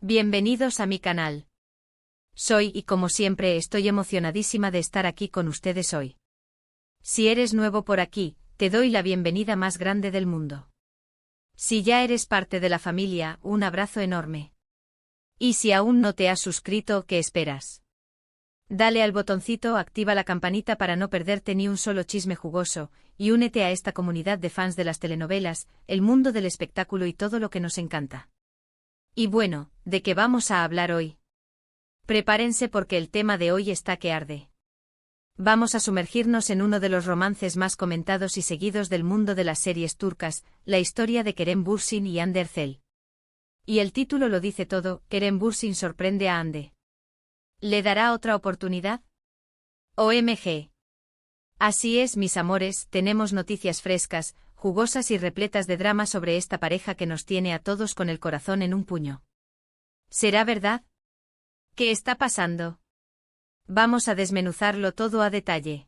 Bienvenidos a mi canal. Soy y como siempre estoy emocionadísima de estar aquí con ustedes hoy. Si eres nuevo por aquí, te doy la bienvenida más grande del mundo. Si ya eres parte de la familia, un abrazo enorme. Y si aún no te has suscrito, ¿qué esperas? Dale al botoncito, activa la campanita para no perderte ni un solo chisme jugoso, y únete a esta comunidad de fans de las telenovelas, el mundo del espectáculo y todo lo que nos encanta. Y bueno, ¿de qué vamos a hablar hoy? Prepárense porque el tema de hoy está que arde. Vamos a sumergirnos en uno de los romances más comentados y seguidos del mundo de las series turcas, la historia de Kerem Bürsin y Hande Erçel. Y el título lo dice todo, Kerem Bürsin sorprende a Hande. ¿Le dará otra oportunidad? OMG. Así es, mis amores, tenemos noticias frescas, jugosas y repletas de drama sobre esta pareja que nos tiene a todos con el corazón en un puño. ¿Será verdad? ¿Qué está pasando? Vamos a desmenuzarlo todo a detalle.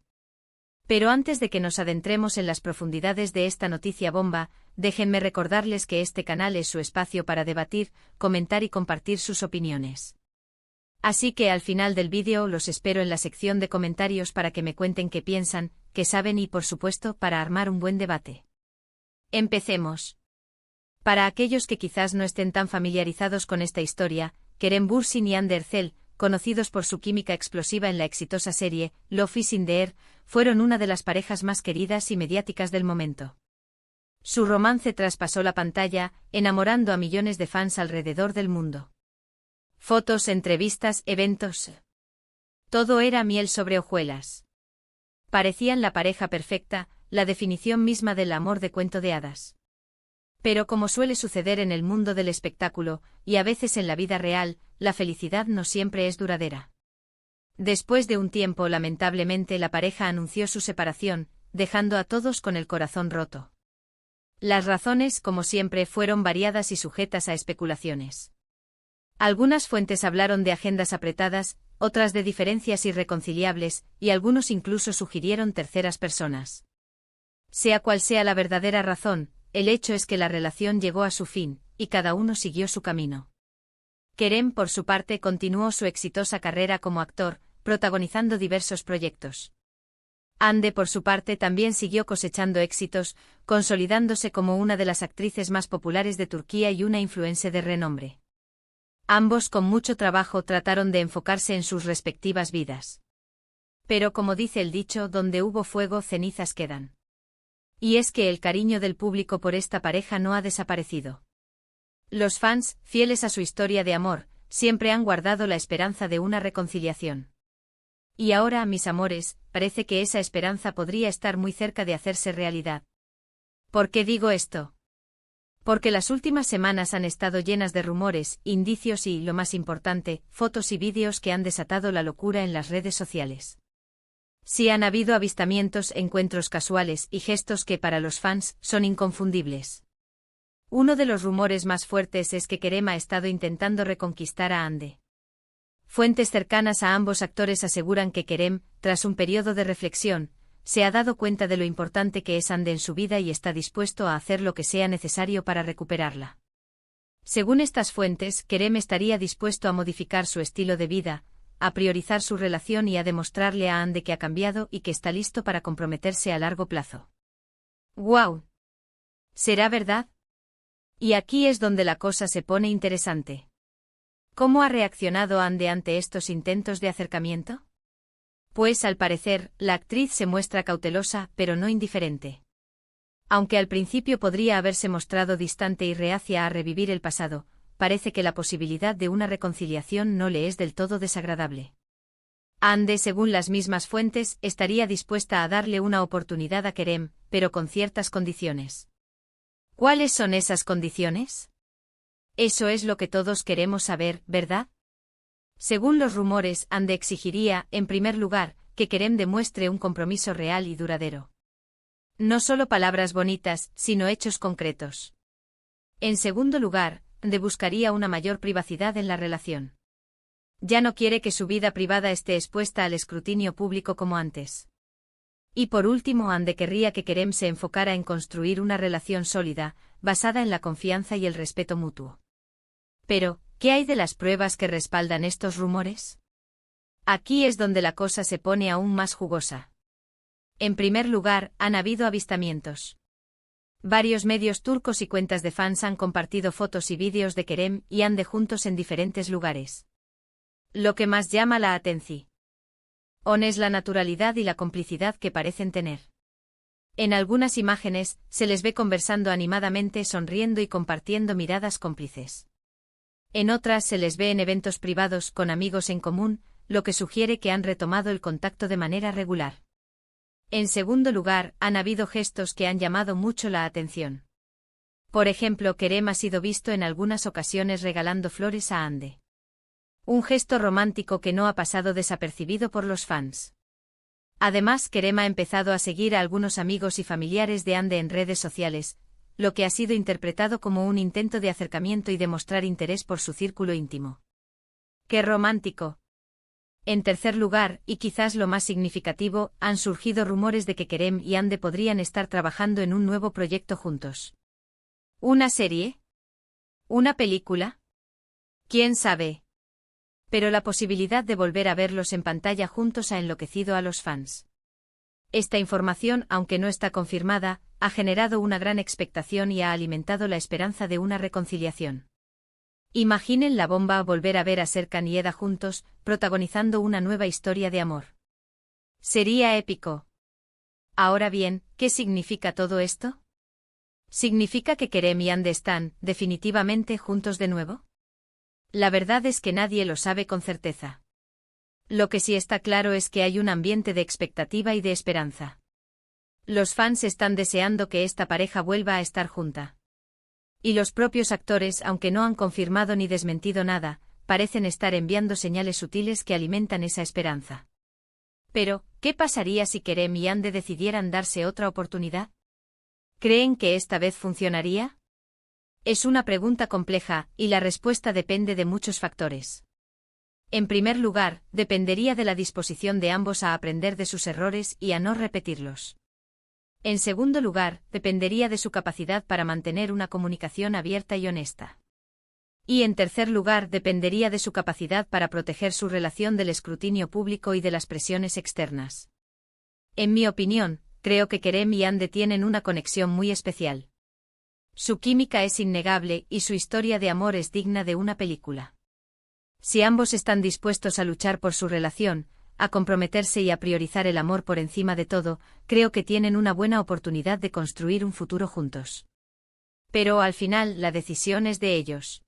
Pero antes de que nos adentremos en las profundidades de esta noticia bomba, déjenme recordarles que este canal es su espacio para debatir, comentar y compartir sus opiniones. Así que al final del vídeo los espero en la sección de comentarios para que me cuenten qué piensan, qué saben y por supuesto para armar un buen debate. Empecemos. Para aquellos que quizás no estén tan familiarizados con esta historia, Kerem Bürsin y Hande Erçel, conocidos por su química explosiva en la exitosa serie Love is in the Air, fueron una de las parejas más queridas y mediáticas del momento. Su romance traspasó la pantalla, enamorando a millones de fans alrededor del mundo. Fotos, entrevistas, eventos. Todo era miel sobre hojuelas. Parecían la pareja perfecta, la definición misma del amor de cuento de hadas. Pero como suele suceder en el mundo del espectáculo, y a veces en la vida real, la felicidad no siempre es duradera. Después de un tiempo, lamentablemente, la pareja anunció su separación, dejando a todos con el corazón roto. Las razones, como siempre, fueron variadas y sujetas a especulaciones. Algunas fuentes hablaron de agendas apretadas, otras de diferencias irreconciliables, y algunos incluso sugirieron terceras personas. Sea cual sea la verdadera razón, el hecho es que la relación llegó a su fin, y cada uno siguió su camino. Kerem, por su parte, continuó su exitosa carrera como actor, protagonizando diversos proyectos. Hande, por su parte, también siguió cosechando éxitos, consolidándose como una de las actrices más populares de Turquía y una influencer de renombre. Ambos con mucho trabajo trataron de enfocarse en sus respectivas vidas. Pero como dice el dicho, donde hubo fuego, cenizas quedan. Y es que el cariño del público por esta pareja no ha desaparecido. Los fans, fieles a su historia de amor, siempre han guardado la esperanza de una reconciliación. Y ahora, mis amores, parece que esa esperanza podría estar muy cerca de hacerse realidad. ¿Por qué digo esto? Porque las últimas semanas han estado llenas de rumores, indicios y, lo más importante, fotos y vídeos que han desatado la locura en las redes sociales. Sí han habido avistamientos, encuentros casuales y gestos que para los fans son inconfundibles. Uno de los rumores más fuertes es que Kerem ha estado intentando reconquistar a Hande. Fuentes cercanas a ambos actores aseguran que Kerem, tras un periodo de reflexión, se ha dado cuenta de lo importante que es Hande en su vida y está dispuesto a hacer lo que sea necesario para recuperarla. Según estas fuentes, Kerem estaría dispuesto a modificar su estilo de vida, a priorizar su relación y a demostrarle a Hande que ha cambiado y que está listo para comprometerse a largo plazo. ¡Guau! ¿Será verdad? Y aquí es donde la cosa se pone interesante. ¿Cómo ha reaccionado Hande ante estos intentos de acercamiento? Pues al parecer, la actriz se muestra cautelosa, pero no indiferente. Aunque al principio podría haberse mostrado distante y reacia a revivir el pasado, parece que la posibilidad de una reconciliación no le es del todo desagradable. Hande, según las mismas fuentes, estaría dispuesta a darle una oportunidad a Kerem, pero con ciertas condiciones. ¿Cuáles son esas condiciones? Eso es lo que todos queremos saber, ¿verdad? Según los rumores, Hande exigiría, en primer lugar, que Kerem demuestre un compromiso real y duradero. No solo palabras bonitas, sino hechos concretos. En segundo lugar, Hande buscaría una mayor privacidad en la relación. Ya no quiere que su vida privada esté expuesta al escrutinio público como antes. Y por último, Hande querría que Kerem se enfocara en construir una relación sólida, basada en la confianza y el respeto mutuo. Pero, ¿Qué hay de las pruebas que respaldan estos rumores? Aquí es donde la cosa se pone aún más jugosa. En primer lugar, han habido avistamientos. Varios medios turcos y cuentas de fans han compartido fotos y vídeos de Kerem y Hande juntos en diferentes lugares. Lo que más llama la atención es la naturalidad y la complicidad que parecen tener. En algunas imágenes, se les ve conversando animadamente, sonriendo y compartiendo miradas cómplices. En otras se les ve en eventos privados con amigos en común, lo que sugiere que han retomado el contacto de manera regular. En segundo lugar, han habido gestos que han llamado mucho la atención. Por ejemplo, Kerem ha sido visto en algunas ocasiones regalando flores a Hande. Un gesto romántico que no ha pasado desapercibido por los fans. Además, Kerem ha empezado a seguir a algunos amigos y familiares de Hande en redes sociales, lo que ha sido interpretado como un intento de acercamiento y demostrar interés por su círculo íntimo. ¡Qué romántico! En tercer lugar, y quizás lo más significativo, han surgido rumores de que Kerem y Hande podrían estar trabajando en un nuevo proyecto juntos. ¿Una serie? ¿Una película? ¿Quién sabe? Pero la posibilidad de volver a verlos en pantalla juntos ha enloquecido a los fans. Esta información, aunque no está confirmada, ha generado una gran expectación y ha alimentado la esperanza de una reconciliación. Imaginen la bomba volver a ver a Serkan y Eda juntos, protagonizando una nueva historia de amor. Sería épico. Ahora bien, ¿qué significa todo esto? ¿Significa que Kerem y Hande están, definitivamente, juntos de nuevo? La verdad es que nadie lo sabe con certeza. Lo que sí está claro es que hay un ambiente de expectativa y de esperanza. Los fans están deseando que esta pareja vuelva a estar junta. Y los propios actores, aunque no han confirmado ni desmentido nada, parecen estar enviando señales sutiles que alimentan esa esperanza. Pero, ¿qué pasaría si Kerem y Hande decidieran darse otra oportunidad? ¿Creen que esta vez funcionaría? Es una pregunta compleja, y la respuesta depende de muchos factores. En primer lugar, dependería de la disposición de ambos a aprender de sus errores y a no repetirlos. En segundo lugar, dependería de su capacidad para mantener una comunicación abierta y honesta. Y en tercer lugar, dependería de su capacidad para proteger su relación del escrutinio público y de las presiones externas. En mi opinión, creo que Kerem y Hande tienen una conexión muy especial. Su química es innegable y su historia de amor es digna de una película. Si ambos están dispuestos a luchar por su relación, a comprometerse y a priorizar el amor por encima de todo, creo que tienen una buena oportunidad de construir un futuro juntos. Pero al final la decisión es de ellos.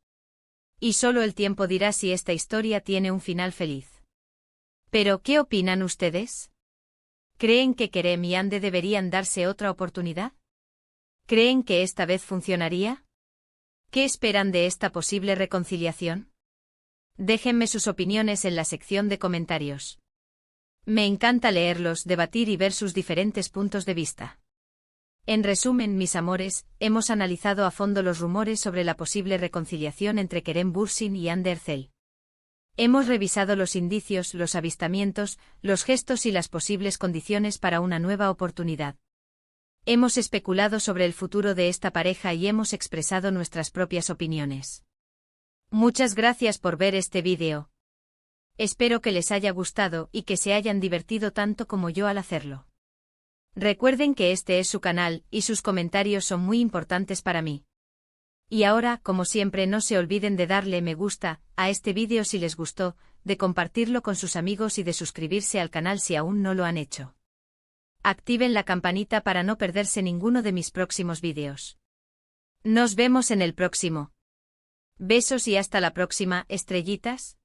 Y solo el tiempo dirá si esta historia tiene un final feliz. Pero, ¿qué opinan ustedes? ¿Creen que Kerem y Hande deberían darse otra oportunidad? ¿Creen que esta vez funcionaría? ¿Qué esperan de esta posible reconciliación? Déjenme sus opiniones en la sección de comentarios. Me encanta leerlos, debatir y ver sus diferentes puntos de vista. En resumen, mis amores, hemos analizado a fondo los rumores sobre la posible reconciliación entre Kerem Bürsin y Hande Erçel. Hemos revisado los indicios, los avistamientos, los gestos y las posibles condiciones para una nueva oportunidad. Hemos especulado sobre el futuro de esta pareja y hemos expresado nuestras propias opiniones. Muchas gracias por ver este vídeo. Espero que les haya gustado y que se hayan divertido tanto como yo al hacerlo. Recuerden que este es su canal y sus comentarios son muy importantes para mí. Y ahora, como siempre, no se olviden de darle me gusta a este vídeo si les gustó, de compartirlo con sus amigos y de suscribirse al canal si aún no lo han hecho. Activen la campanita para no perderse ninguno de mis próximos vídeos. Nos vemos en el próximo. Besos y hasta la próxima, estrellitas.